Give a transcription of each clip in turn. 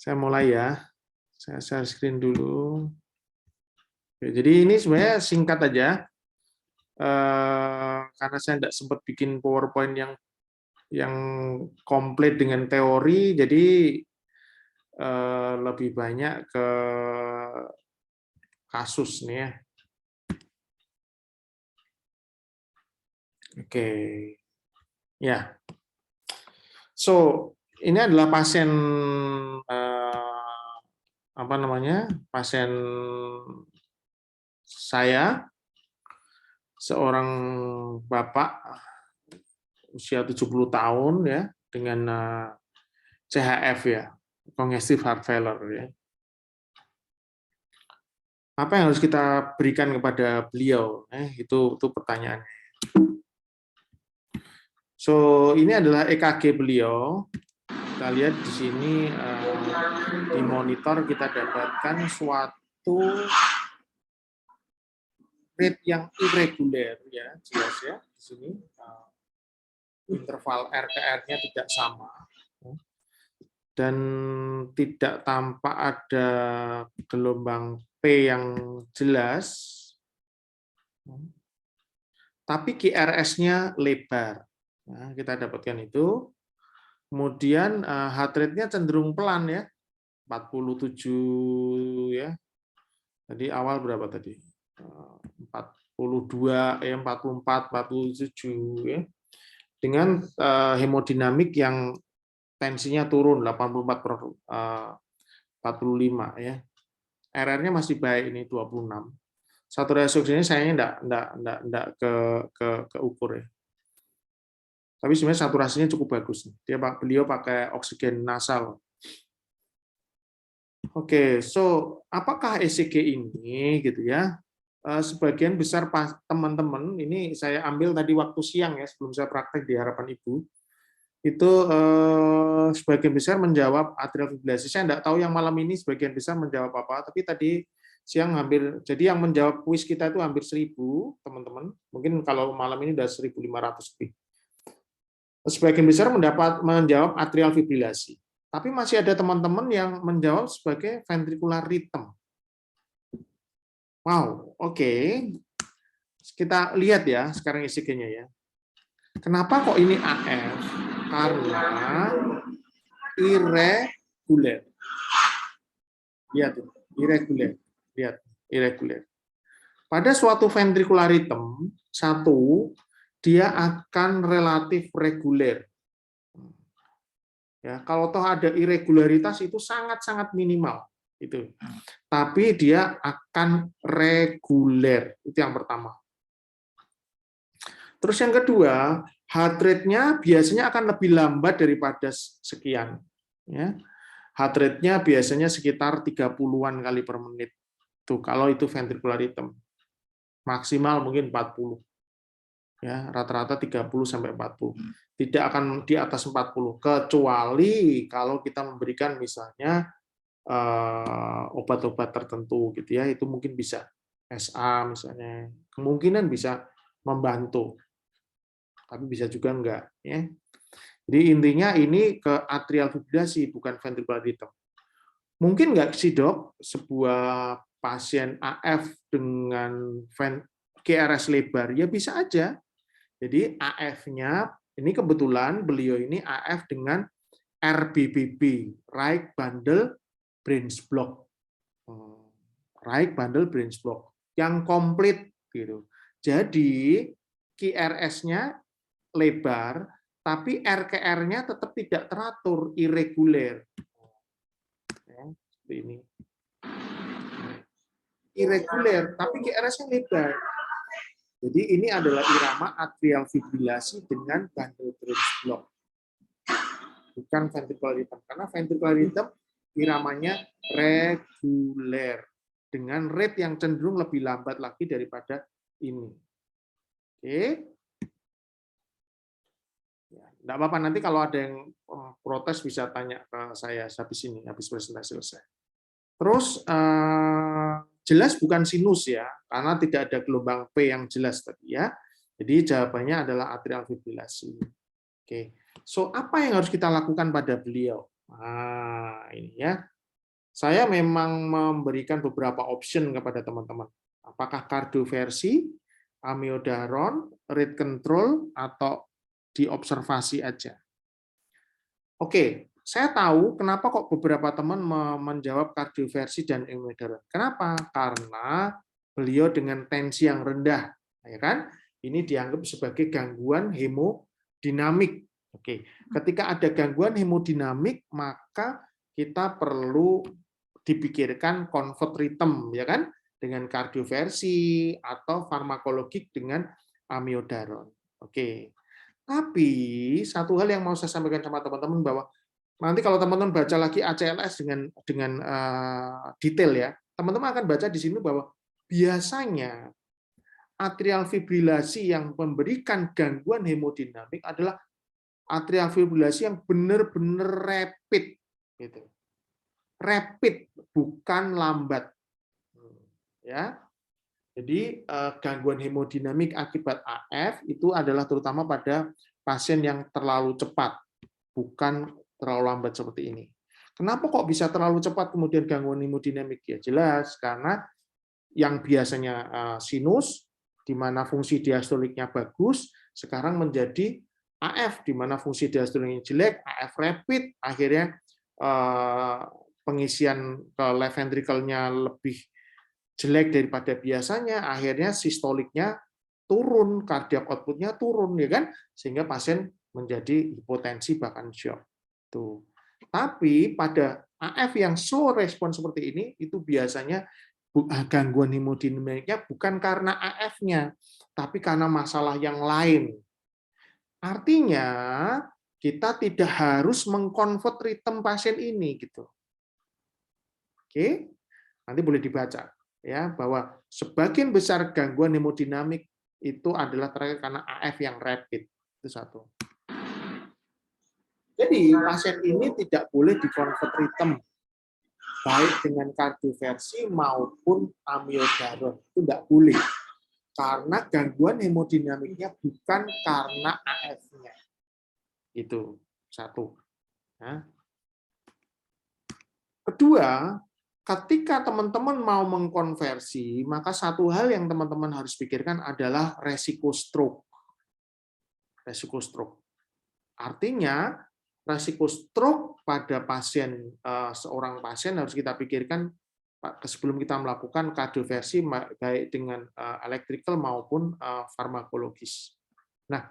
Saya mulai ya. Saya share screen dulu. Oke, jadi ini sebenarnya singkat aja. Karena saya tidak sempat bikin PowerPoint yang komplit dengan teori, jadi lebih banyak ke kasus nih ya. Oke, ya. So ini adalah pasien apa namanya? Pasien saya, seorang bapak usia 70 tahun ya, dengan CHF ya, congestive heart failure ya. Apa yang harus kita berikan kepada beliau? Itu pertanyaannya. So ini adalah EKG beliau. Kita lihat di sini di monitor kita dapatkan suatu rate yang irregular ya, jelas ya di sini interval R-nya tidak sama dan tidak tampak ada gelombang P yang jelas, tapi QRS-nya lebar. Nah, kita dapatkan itu. Kemudian heart rate-nya cenderung pelan ya, 47 ya. Tadi awal berapa tadi? 42 ya, 44, 47 ya. Dengan hemodinamik yang tensinya turun 84/45 ya. RR-nya masih baik ini 26. Saturasi oksigennya sayangnya enggak ke ukur ya. Tapi sebenarnya saturasinya cukup bagus. Beliau pakai oksigen nasal. Oke, so apakah ECG ini gitu ya? Sebagian besar teman-teman, ini saya ambil tadi waktu siang ya, sebelum saya praktek di Harapan Ibu, itu sebagian besar menjawab atrial fibrilasi. Saya enggak tahu yang malam ini sebagian besar menjawab apa, tapi tadi siang hampir, jadi yang menjawab kuis kita itu hampir 1.000 teman-teman. Mungkin kalau malam ini udah 1.500 lebih. Sebagian besar menjawab atrial fibrilasi. Tapi masih ada teman-teman yang menjawab sebagai ventricular rhythm. Wow, oke. Kita lihat ya sekarang ECG-nya ya. Kenapa kok ini AF? Karena irregular. Lihat, irregular. Lihat, irregular. Pada suatu ventricular rhythm, dia akan relatif reguler. Ya, kalau toh ada irregularitas itu sangat-sangat minimal itu. Tapi dia akan reguler. Itu yang pertama. Terus yang kedua, heart rate-nya biasanya akan lebih lambat daripada sekian. Ya. Heart rate-nya biasanya sekitar 30-an kali per menit. Tuh, kalau itu ventricular rhythm. Maksimal mungkin 40. Ya, rata-rata 30 sampai 40. Tidak akan di atas 40 kecuali kalau kita memberikan misalnya obat-obat tertentu gitu ya, itu mungkin bisa SA misalnya. Kemungkinan bisa membantu. Tapi bisa juga enggak ya. Jadi intinya ini ke atrial fibrilasi bukan ventricular rhythm. Mungkin enggak sih, Dok, sebuah pasien AF dengan QRS lebar? Ya bisa aja. Jadi AF-nya, ini kebetulan beliau ini AF dengan RBBB, right bundle branch block. Right bundle branch block yang komplit gitu. Jadi QRS-nya lebar, tapi RKR-nya tetap tidak teratur, irregular. Ya, seperti ini. Irregular, tapi QRS-nya lebar. Jadi ini adalah irama atrial fibrilasi dengan bundle branch block. Bukan ventricular rhythm. Karena ventricular rhythm iramanya reguler. Dengan rate yang cenderung lebih lambat lagi daripada ini. Oke. Ya, enggak apa-apa, nanti kalau ada yang protes bisa tanya ke saya habis ini, habis presentasi selesai. Terus jelas bukan sinus ya, karena tidak ada gelombang P yang jelas tadi ya. Jadi jawabannya adalah atrial fibrilasi. Oke. So apa yang harus kita lakukan pada beliau? Nah, ini ya. Saya memang memberikan beberapa option kepada teman-teman. Apakah kardioversi, amiodaron, rate control, atau diobservasi aja. Oke, saya tahu kenapa kok beberapa teman menjawab kardioversi dan amiodaron. Kenapa? Karena beliau dengan tensi yang rendah, ya kan? Ini dianggap sebagai gangguan hemodinamik. Oke, ketika ada gangguan hemodinamik, maka kita perlu dipikirkan convert rhythm, ya kan, dengan kardioversi atau farmakologik dengan amiodaron. Oke. Tapi satu hal yang mau saya sampaikan sama teman-teman bahwa nanti kalau teman-teman baca lagi ACLS dengan detail ya, teman-teman akan baca di sini bahwa biasanya atrial fibrilasi yang memberikan gangguan hemodinamik adalah atrial fibrilasi yang benar-benar rapid, gitu. Rapid, bukan lambat. Ya, jadi gangguan hemodinamik akibat AF itu adalah terutama pada pasien yang terlalu cepat, bukan terlalu lambat seperti ini. Kenapa kok bisa terlalu cepat kemudian gangguan hemodinamik? Ya jelas karena yang biasanya sinus, di mana fungsi diastoliknya bagus, sekarang menjadi AF, di mana fungsi diastoliknya jelek, AF rapid, akhirnya pengisian ke left ventricle-nya lebih jelek daripada biasanya, akhirnya sistoliknya turun, cardiac output-nya turun, ya kan? Sehingga pasien menjadi hipotensi bahkan shock. Tuh. Tapi pada AF yang slow respon seperti ini, itu biasanya gangguan hemodinamiknya bukan karena AF-nya, tapi karena masalah yang lain. Artinya, kita tidak harus mengkonvert ritme pasien ini, gitu. Oke, nanti boleh dibaca ya bahwa sebagian besar gangguan hemodinamik itu adalah terkait karena AF yang rapid. Itu satu. Jadi pasien ini tidak boleh dikonvert ritme baik dengan kardioversi maupun amiodaron. Itu tidak boleh. Karena gangguan hemodinamiknya bukan karena AF-nya. Itu satu. Nah. Kedua, ketika teman-teman mau mengkonversi, maka satu hal yang teman-teman harus pikirkan adalah resiko stroke. Resiko stroke. Artinya, resiko stroke pada pasien, seorang pasien harus kita pikirkan sebelum kita melakukan kardioversi baik dengan electrical maupun farmakologis. Nah,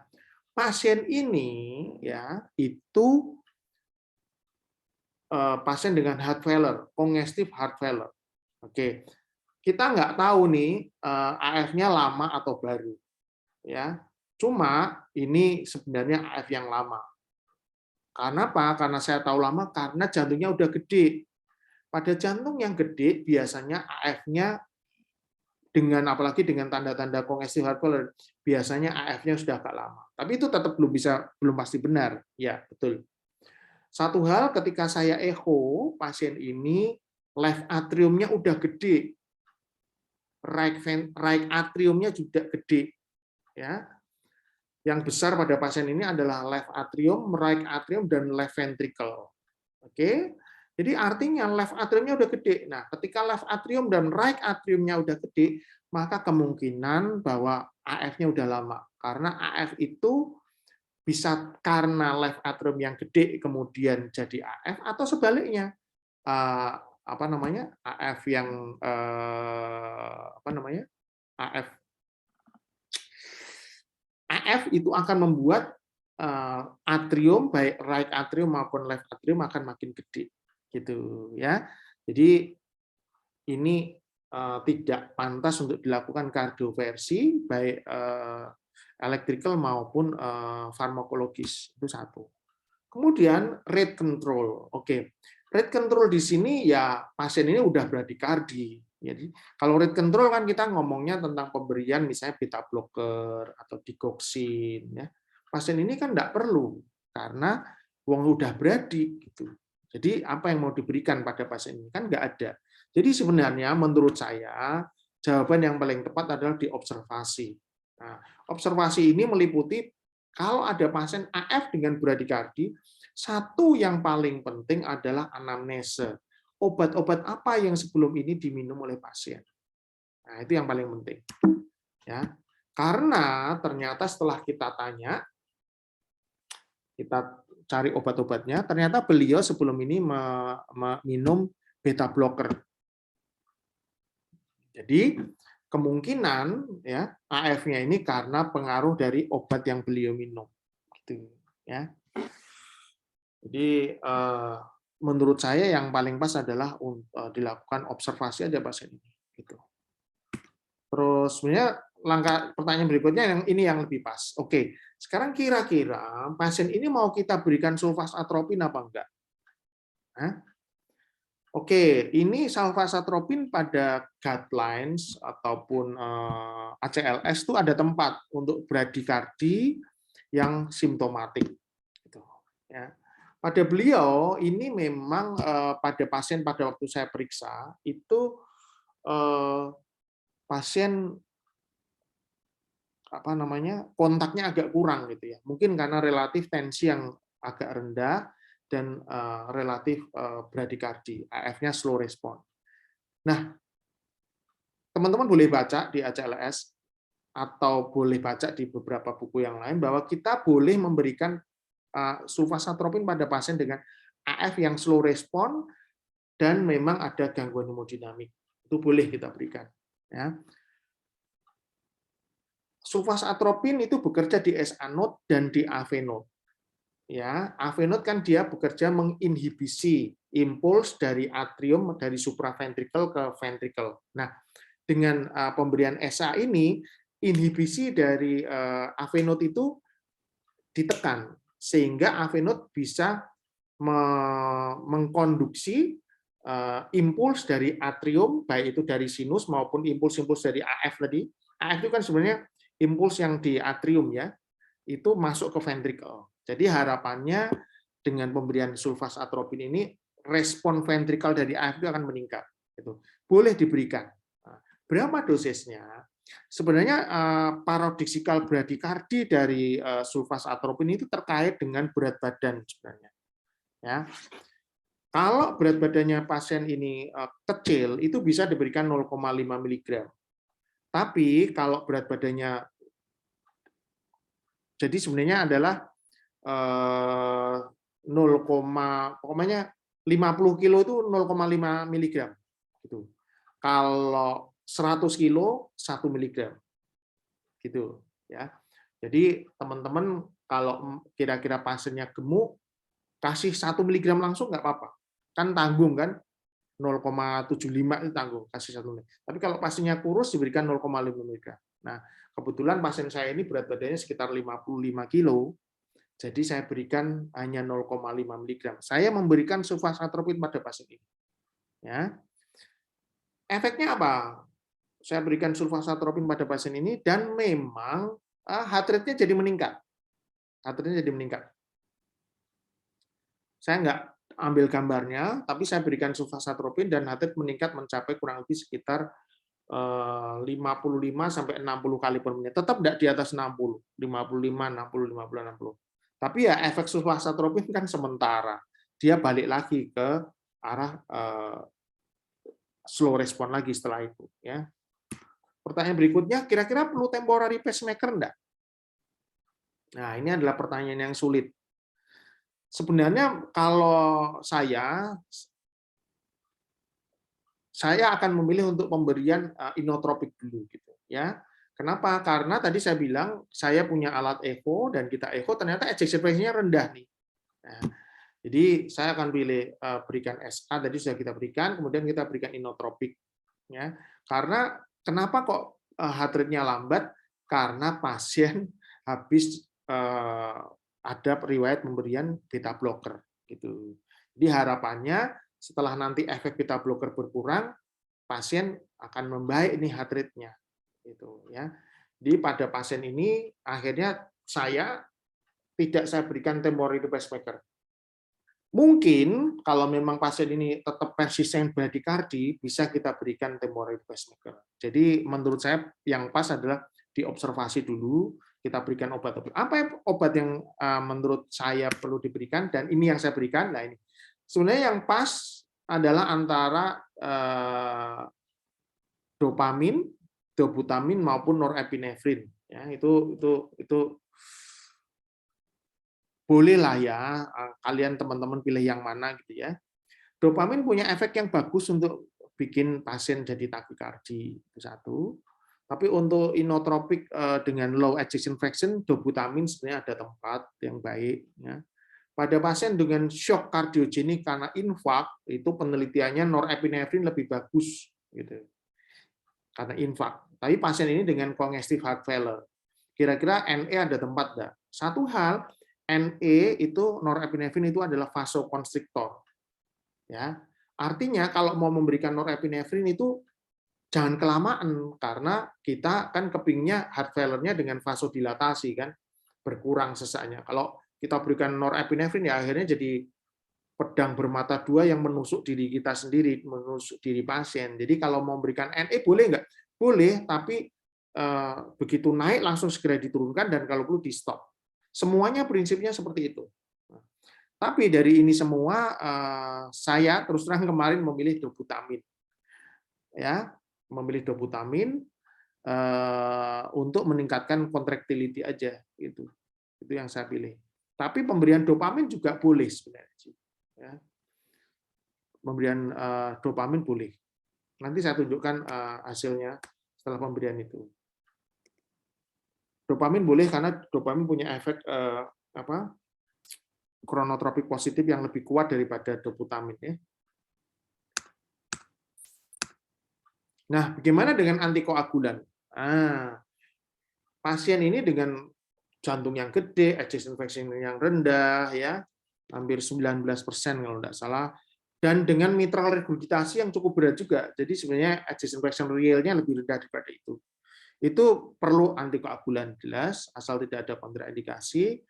pasien ini ya itu pasien dengan heart failure, congestive heart failure. Oke, kita nggak tahu nih AF-nya lama atau baru, ya. Cuma ini sebenarnya AF yang lama. Karena apa? Karena saya tahu lama karena jantungnya udah gede. Pada jantung yang gede biasanya AF-nya dengan apalagi dengan tanda-tanda congestive heart failure biasanya AF-nya sudah agak lama. Tapi itu tetap belum pasti benar. Ya, betul. Satu hal ketika saya echo, pasien ini left atriumnya udah gede. Right atriumnya juga gede. Ya. Yang besar pada pasien ini adalah left atrium, right atrium, dan left ventricle. Oke. Jadi artinya left atriumnya udah gede. Nah, ketika left atrium dan right atriumnya udah gede, maka kemungkinan bahwa AF-nya udah lama. Karena AF itu bisa karena left atrium yang gede kemudian jadi AF atau sebaliknya apa namanya AF yang apa namanya AF itu akan membuat atrium baik right atrium maupun left atrium akan makin gede gitu ya. Jadi ini tidak pantas untuk dilakukan kardioversi baik electrical maupun farmakologis. Itu satu. Kemudian rate control. Oke. Rate control di sini ya pasien ini udah bradikardi. Jadi kalau rate control kan kita ngomongnya tentang pemberian misalnya beta blocker atau digoxin ya. Pasien ini kan enggak perlu karena wong udah bradi gitu. Jadi apa yang mau diberikan pada pasien ini kan enggak ada. Jadi sebenarnya menurut saya jawaban yang paling tepat adalah diobservasi. Nah, observasi ini meliputi kalau ada pasien AF dengan bradikardi, satu yang paling penting adalah anamnese. obat-obat apa yang sebelum ini diminum oleh pasien. Nah, itu yang paling penting. Ya. Karena ternyata setelah kita tanya, kita cari obat-obatnya, ternyata beliau sebelum ini minum beta blocker. Jadi kemungkinan ya AF-nya ini karena pengaruh dari obat yang beliau minum. Gitu, ya. Jadi menurut saya yang paling pas adalah dilakukan observasi aja pasien ini. Gitu. Terus sebenarnya pertanyaan berikutnya yang ini yang lebih pas. Oke, sekarang kira-kira pasien ini mau kita berikan sulfasatropin apa enggak? Hah? Oke, ini sulfasatropin pada guidelines ataupun ACLS itu ada tempat untuk bradikardi yang simptomatik. Gitu, ya. Pada beliau ini memang pada pasien pada waktu saya periksa itu pasien kontaknya agak kurang gitu ya. Mungkin karena relatif tensi yang agak rendah dan relatif bradikardi, AF-nya slow respon. Nah, teman-teman boleh baca di ACLS atau boleh baca di beberapa buku yang lain bahwa kita boleh memberikan sulfasatropin pada pasien dengan AF yang slow respon dan memang ada gangguan hemodinamik. Itu boleh kita berikan. Ya. Sulfasatropin itu bekerja di SA node dan di AV node. Ya, AV node kan dia bekerja menginhibisi impuls dari atrium dari supraventricle ke ventricle. Nah, dengan pemberian SA ini inhibisi dari AV node itu ditekan sehingga AV node bisa mengkonduksi impuls dari atrium, baik itu dari sinus maupun impuls-impuls dari AF tadi. AF itu kan sebenarnya impuls yang di atrium ya, itu masuk ke ventricle. Jadi harapannya dengan pemberian sulfasatropin ini respon ventricle dari AF itu akan meningkat. Itu boleh diberikan. Berapa dosisnya? Sebenarnya parodiksikal bradikardi dari sulfasatropin itu terkait dengan berat badan sebenarnya. Ya. Kalau berat badannya pasien ini kecil, itu bisa diberikan 0,5 mg. Tapi kalau berat badannya, jadi sebenarnya adalah 0, pokoknya 50 kilo itu 0,5 mg. Gitu. Kalau 100 kilo 1 mg. Gitu ya. Jadi teman-teman kalau kira-kira pasiennya gemuk, kasih 1 mg langsung nggak apa-apa. Kan tanggung kan, 0,75 itu tanggung, kasih 1 mg. Tapi kalau pasiennya kurus diberikan 0,5 mg. Nah, kebetulan pasien saya ini berat badannya sekitar 55 kilo, jadi saya berikan hanya 0,5 mg. Saya memberikan sulfasatropin pada pasien ini. Ya. Efeknya apa? Saya berikan sulfasatropin pada pasien ini dan memang heart rate-nya jadi meningkat. Heart rate-nya jadi meningkat. Saya nggak ambil gambarnya, tapi saya berikan sulfasatropin dan heart rate meningkat mencapai kurang lebih sekitar 55 sampai 60 kali per menit. Tetap tidak di atas 60, 55, 60, 50, 60. Tapi ya efek sulfasatropin kan sementara. Dia balik lagi ke arah slow respon lagi setelah itu. Ya. Pertanyaan berikutnya, kira-kira perlu temporary pacemaker enggak? Nah, ini adalah pertanyaan yang sulit. Sebenarnya kalau saya akan memilih untuk pemberian inotropik dulu gitu ya. Kenapa? Karena tadi saya bilang saya punya alat echo dan kita echo ternyata ejection fraction-nya rendah nih. Nah, jadi saya akan pilih berikan SA tadi sudah kita berikan, kemudian kita berikan inotropik ya. Karena kenapa kok heart rate-nya lambat? Karena pasien habis ada riwayat pemberian beta blocker gitu. Jadi harapannya setelah nanti efek beta blocker berkurang, pasien akan membaik nih heart rate-nya gitu ya. Jadi pada pasien ini akhirnya saya berikan temporary pacemaker. Mungkin kalau memang pasien ini tetap persisten bradikardi, bisa kita berikan temporary pacemaker. Jadi menurut saya yang pas adalah diobservasi dulu, kita berikan obat-obat. Apa obat yang menurut saya perlu diberikan dan ini yang saya berikan? Nah ini sebenarnya yang pas adalah antara dopamin, dobutamin maupun norepinefrin. Ya, itu bolehlah ya, kalian teman-teman pilih yang mana gitu ya. Dopamin punya efek yang bagus untuk bikin pasien jadi takikardi, itu satu. Tapi untuk inotropik dengan low ejection fraction, dobutamin sebenarnya ada tempat yang baik. Ya. Pada pasien dengan shock kardiogenik karena infak, itu penelitiannya norepinefrin lebih bagus, gitu. Karena infak. Tapi pasien ini dengan congestive heart failure, kira-kira NE ada tempat nggak? Satu hal, NE itu norepinefrin itu adalah vasokonstriktor. Ya, artinya kalau mau memberikan norepinefrin itu jangan kelamaan karena kita kan kepingnya heart failure-nya dengan vasodilatasi kan berkurang sesaknya. Kalau kita berikan norepinefrin ya akhirnya jadi pedang bermata dua yang menusuk diri kita sendiri, menusuk diri pasien. Jadi kalau mau memberikan NE boleh nggak? Boleh, tapi begitu naik langsung segera diturunkan dan kalau perlu di stop. Semuanya prinsipnya seperti itu. Tapi dari ini semua saya terus terang kemarin memilih dobutamin. Ya, memilih dobutamin untuk meningkatkan contractility aja gitu. Itu yang saya pilih. Tapi pemberian dopamin juga boleh sebenarnya. Ya. Pemberian dopamin boleh. Nanti saya tunjukkan hasilnya setelah pemberian itu. Dopamin boleh karena dopamin punya efek kronotropik positif yang lebih kuat daripada dobutamin ya. Nah, bagaimana dengan antikoagulan? Pasien ini dengan jantung yang gede, ejection fraction yang rendah, ya, hampir 19% kalau tidak salah, dan dengan mitral regurgitasi yang cukup berat juga. Jadi sebenarnya ejection fraction realnya lebih rendah daripada itu. Itu perlu antikoagulan jelas, asal tidak ada kontraindikasi.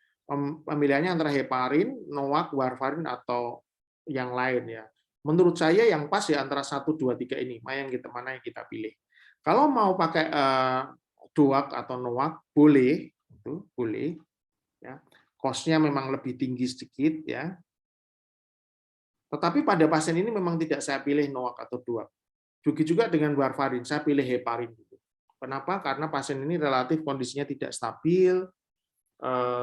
Pemilihannya antara heparin, NOAC, warfarin, atau yang lain ya. Menurut saya yang pas ya antara 1, 2, 3 ini, mana yang kita pilih. Kalau mau pakai DOAC atau NOAC boleh, itu boleh. Ya. Cost-nya memang lebih tinggi sedikit ya. Tetapi pada pasien ini memang tidak saya pilih NOAC atau DOAC. Begitu juga dengan warfarin, saya pilih heparin. Kenapa? Karena pasien ini relatif kondisinya tidak stabil.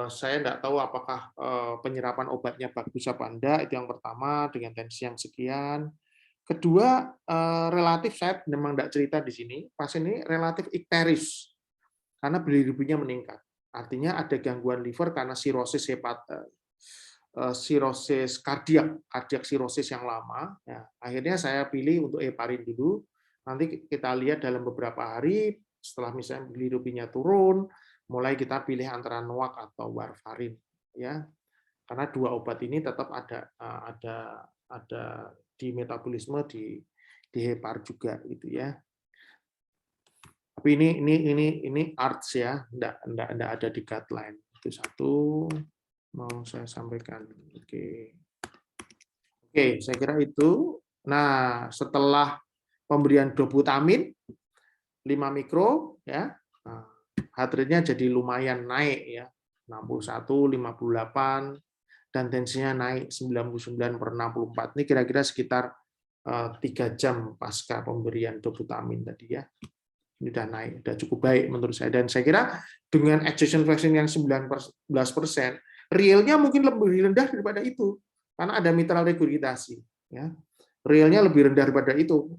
Saya tidak tahu apakah penyerapan obatnya bagus apa enggak, itu yang pertama, dengan tensi yang sekian. Kedua, relatif saya memang tidak cerita di sini, pasien ini relatif ikteris, karena bilirubinnya meningkat. Artinya ada gangguan liver karena sirosis sirosis kardiak sirosis yang lama. Ya, akhirnya saya pilih untuk heparin dulu. Nanti kita lihat dalam beberapa hari, setelah misalnya bilirubinnya turun, mulai kita pilih antara NOAC atau warfarin, ya, karena dua obat ini tetap ada di metabolisme di hepar juga, gitu ya. Tapi ini arts ya, enggak ada di guideline. Itu satu mau saya sampaikan. Oke, saya kira itu. Nah, setelah pemberian dobutamin 5 mikro, ya. Nah, heart rate-nya jadi lumayan naik ya, 61, 58, dan tensinya naik 99/64. Ini kira-kira sekitar 3 jam pasca pemberian dobutamin tadi ya. Ini udah naik, udah cukup baik menurut saya. Dan saya kira dengan ejection fraction yang 19%, realnya mungkin lebih rendah daripada itu, karena ada mitral regurgitasi. Ya. Realnya lebih rendah daripada itu.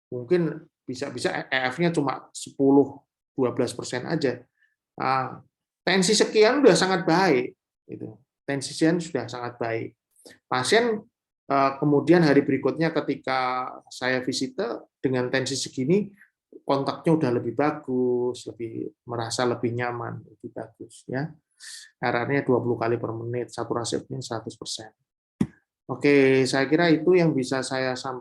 Mungkin bisa EF-nya cuma 10-12% aja. Nah, tensi sekian sudah sangat baik. Tensi sekian sudah sangat baik. Pasien kemudian hari berikutnya ketika saya visite dengan tensi segini, kontaknya udah lebih bagus, merasa lebih nyaman, lebih bagus ya. RR-nya 20 kali per menit, saturasi oksigen 100%. Oke, saya kira itu yang bisa saya sampaikan.